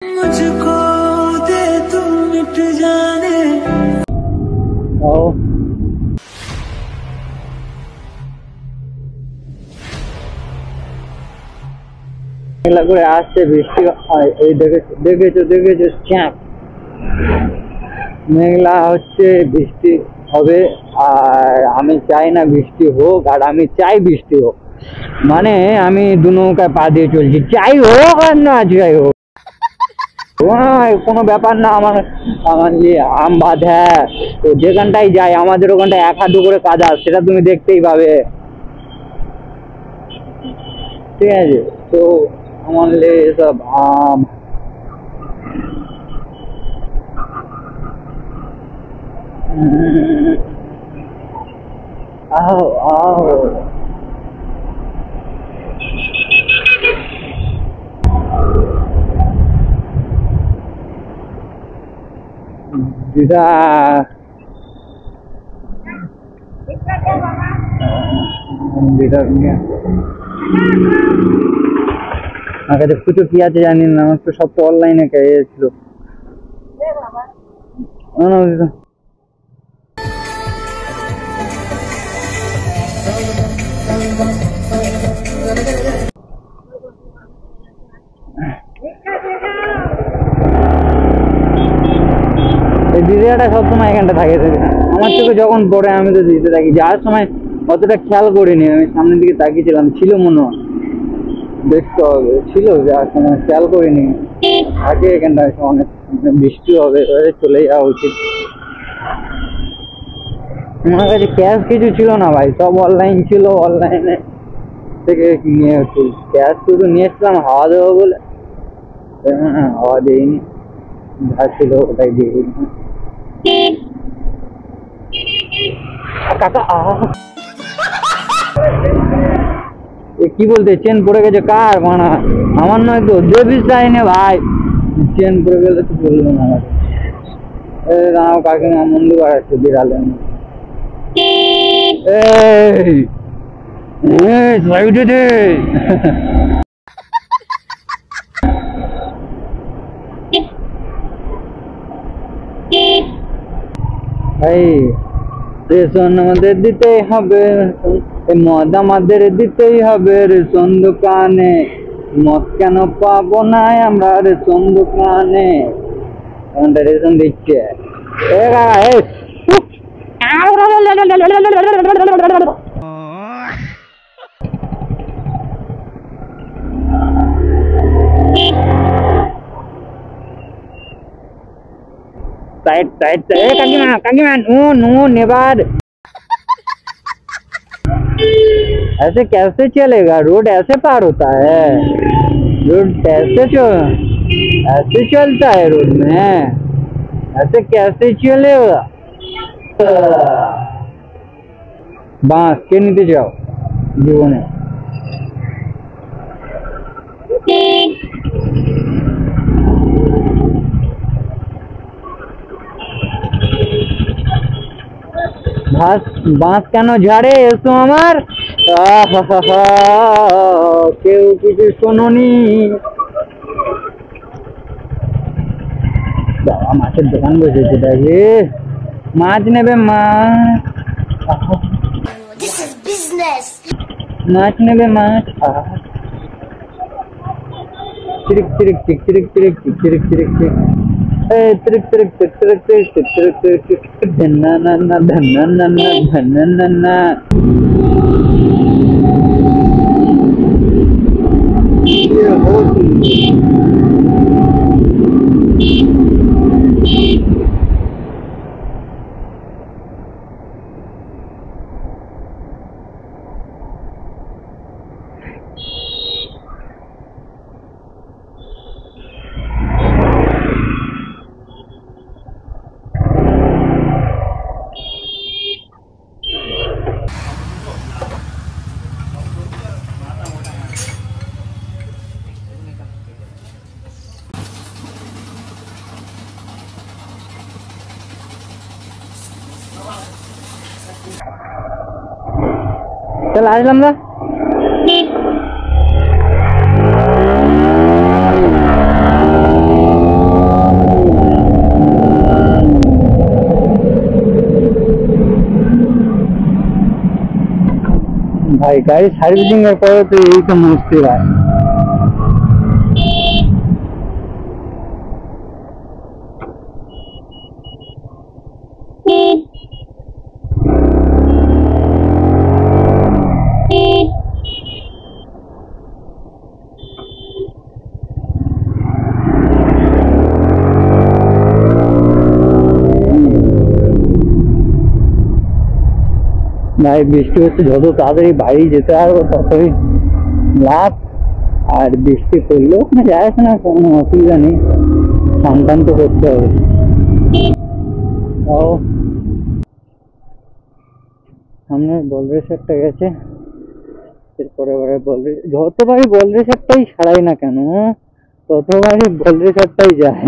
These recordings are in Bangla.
मुझको दे तू मिट जाने। মেঘলা করে আসছে, বৃষ্টি এই দেখেছো চাপ মেঘলা হচ্ছে, বৃষ্টি হবে। আর আমি চাই না বৃষ্টি হোক, আর আমি চাই বৃষ্টি হোক, মানে আমি দু নৌকায় পা দিয়ে চলছি, চাই হোক আর না চাই হোক, কোনো ব্যাপার না। আমার যে আম বাঁধ, হ্যাঁ, তো যেখানটাই যাই আমাদের ওখানটায় এক হাঁটু করে কাদা, সেটা তুমি দেখতেই পাবে, ঠিক আছে? তো আমার সব আম আও আও দিদা, দিদা আমার কাছে খুচো কি আছে জানি না, আমার তো সব তো অনলাইনে ছিল। এই দিদিটা সবসময় এখানটা থাকে, আমার থেকে যখন পড়ে আমি তো দিতে থাকি, যাওয়ার সময় অতটা খেয়াল করিনি, আমি সামনের দিকে তাকিয়েছিলাম, ছিল মনে হয়, দেখতে হবে, ছিল যাওয়ার সময় খেয়াল করিনি। আগে এখানটায় অনেক বৃষ্টি হবে, চলে যাওয়া উচিত। আমার কাছে ক্যাশ কিছু ছিল না ভাই, সব অনলাইন ছিল, অনলাইনে থেকে নিয়ে হচ্ছে, ক্যাশ শুধু নিয়ে এসছিলাম হাওয়া দেবো বলে, হাওয়া দিইনি, যা ছিল ওটাই দিয়ে দিই। কাকা কি বলতে, চেন পড়ে গেছে কার? মানা আমার নয় তো, দেবিস লাইনে ভাই, চেন পড়ে গেলে তো বললো না আমাকে। দাঁড়াও, কাকিমা মন্দির বাড়াচ্ছে বিড়ালে। ভাই রেশন আমাদের দিতেই হবে, মদ আমাদের দিতেই হবে, রেশন দোকানে মদ কেন পাবো না আমরা রেশন দোকানে, রেশন দিচ্ছে। काकीमा नून नेबार, ऐसे कैसे चलेगा? रोड ऐसे पार होता है? रोड ऐसे चलता है रोड में? ऐसे कैसे चलेगा? बांस के नीचे जाओ जीवने। বাঁশ কেন ঝাড়ে? এসো আমার, কেউ কিছু শোনোনি। বাবা মাছের দোকান বসেছে, দেখে মাছ নেবে, মাছ নেবে, মাছ। চিরিক চিরিক চিক চিরিক চিরিক চিক চিরিক চিরিক চিক, त्रिक त्रिक त्रिक त्रिक त्रिक त्रिक त्रिक त्रिक धन्ना नन्ना धन्ना नन्ना धन्ना नन्ना। ये होती चल আসলাম না। ভাই গাড়ি সার্ভিসিং এর পরে তো এই তো মুশকিল হয়। ভাই বৃষ্টি হচ্ছে, যত তাড়াতাড়ি বাড়ি যেতে পারবো ততই লাভ। আর বৃষ্টি পড়লেও কোনো যায় আসে না, কোনো অসুবিধা নেই, স্নান তো করতে হবে। ও সামনে বলরেশ্বরটা গেছে, এরপরে যতবারই বলরেশ্বরটাই সারাই না কেন ততবারই বলরেশ্বরটাই যায়।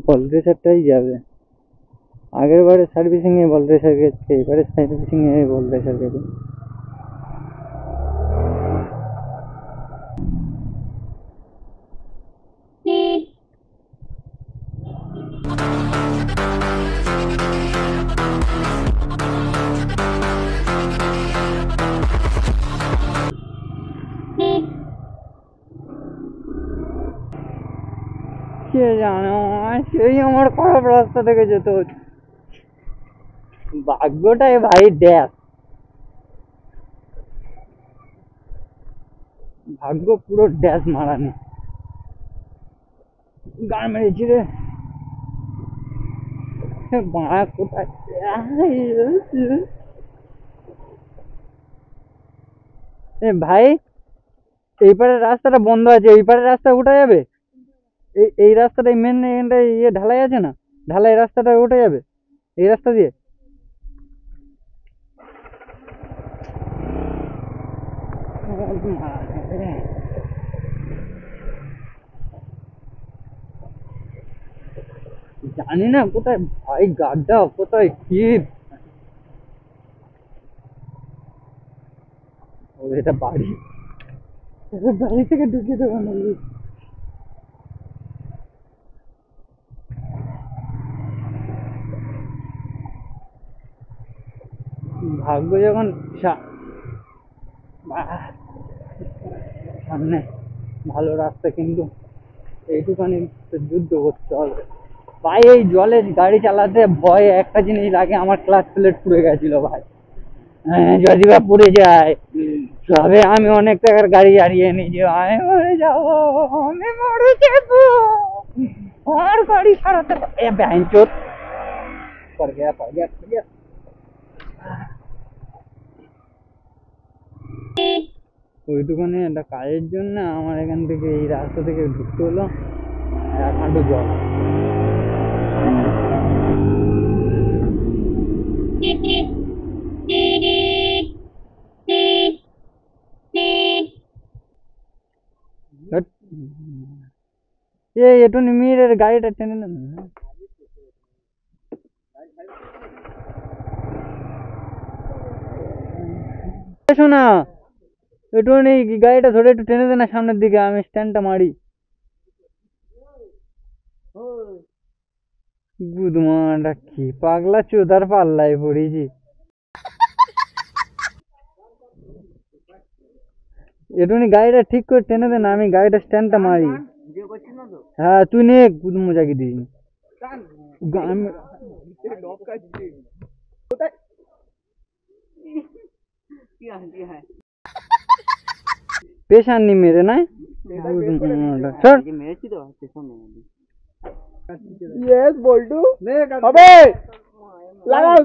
বলরেশ্বরটাই যাবে। আগের বারে সার্ভিসিং এ বলরেশ্বর গেছে, এবারে সার্ভিসিং এ বলরেশ্বর গেছে। কে জানে, সেই আমার খারাপ রাস্তা থেকে যেতে হচ্ছে। ভাগ্যটাই ভাই ড্যাশ, ভাগ্য পুরো ড্যাশ মারানি। গান মেরেছি রে বাড়া কোথায়। এ ভাই এইপারের রাস্তাটা বন্ধ আছে, এইপারের রাস্তা উঠে যাবে। এই রাস্তাটা মেন ইয়ে ঢালাই আছে না, ঢালাই রাস্তাটা উঠে যাবে এই রাস্তা দিয়ে। জানি না কোথায় ভাই গাড্ডা, কোথায় কি। ও এটা বাড়ি, এটা বাড়ি থেকে ঢুকিয়ে দেবো নাকি। ভাগ্য যখন সামনে ভালো রাস্তা, কিন্তু এইটুখানি যুদ্ধ করতে হবে ভাই। এই জলে গাড়ি চালাতে ভয় একটা জিনিস লাগে, আমার ক্লাচ প্লেট পুড়ে গেছিল ভাই। হ্যাঁ যদি বা পুড়ে যায় তবে আমি অনেক টাকার গাড়ি হারিয়ে নিজে আমি মরে যাবো, আমি মরে যাবো, আর গাড়ি ছাড়াতে ব্যাংচোত পড় গিয়া পড় গিয়া পড় গিয়া। ওইটুখানি একটা কাজের জন্য আমার এখান থেকে এই রাস্তা থেকে ঢুকতে হলো, এক হাঁটু জল। একটু নিমির গাড়িটা টেনে নেন শোনা, একটুখানি গাড়িটা ধরে একটু টেনে দে না সামনের দিকে, আমি স্ট্যান্ডটা মারি। গুদমানটা কি পাগলা চোদার পাল্লায় পড়েছি। একটুখানি গাড়িটা ঠিক করে টেনে দে না, আমি গাড়িটা স্ট্যান্ডটা মারি। হ্যাঁ তুই নে, গুদমো জাগি দিস। পেশান নি মেরে নাই মেরেছি তো ইয়েস বল্টু হবে লাগাও।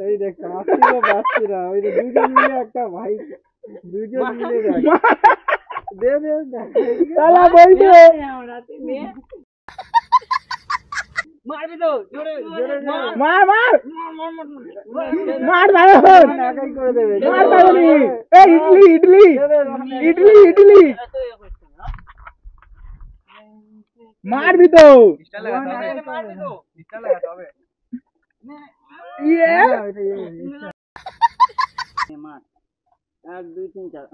এই দেখ আসছিরা বাসছিরা, ওই যে দুজন মিলে একটা ভাই, দুজন মিলে দে দে তালা বল্টু মারবি তো জোরে জোরে মার মার মার মার একাই করে দেবে মার মারনি। এই ইডলি ইডলি ইডলি ইডলি মারবি তো স্টাইল লাগাতে হবে, মারবি তো স্টাইল লাগাতে হবে। ইয়ে মার 1 2 3 4